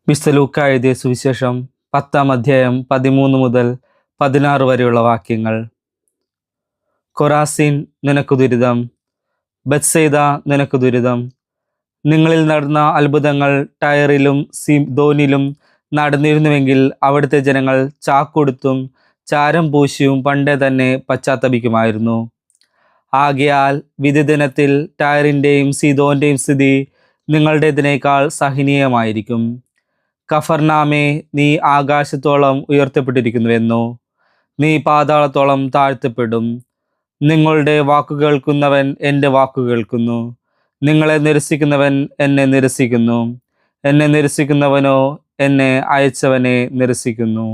വിശുദ്ധ ലൂക്കാ എഴുതിയ സുവിശേഷം 10-ാം അധ്യായം 13 മുതൽ 16 വരെയുള്ള വാക്യങ്ങൾ. കൊറാസിൻ, നിനക്ക് ദുരിതം! ബത്സയിദ, നിനക്ക് ദുരിതം! നിങ്ങളിൽ നടന്ന അത്ഭുതങ്ങൾ ടയറിലും സീദോനിലും നടന്നിരുന്നുവെങ്കിൽ അവിടുത്തെ ജനങ്ങൾ ചാക്കൊടുത്തും ചാരം പൂശിയും പണ്ടേ തന്നെ പശ്ചാത്തപിക്കുമായിരുന്നു. ആകയാൽ വിധിദിനത്തിൽ ടയറിൻ്റെയും സീദോൻ്റെയും സ്ഥിതി നിങ്ങളുടേതിനേക്കാൾ സഹനീയമായിരിക്കും. കഫർനാമേ, നീ ആകാശത്തോളം ഉയർത്തപ്പെട്ടിരിക്കുന്നുവെന്നോ, നീ പാതാളത്തോളം താഴ്ത്തപ്പെടും. നിങ്ങളുടെ വാക്കു കേൾക്കുന്നവൻ എൻ്റെ വാക്കു കേൾക്കുന്നു, നിങ്ങളെ നിരസിക്കുന്നവൻ എന്നെ നിരസിക്കുന്നു, എന്നെ നിരസിക്കുന്നവനോ എന്നെ അയച്ചവനെ നിരസിക്കുന്നു.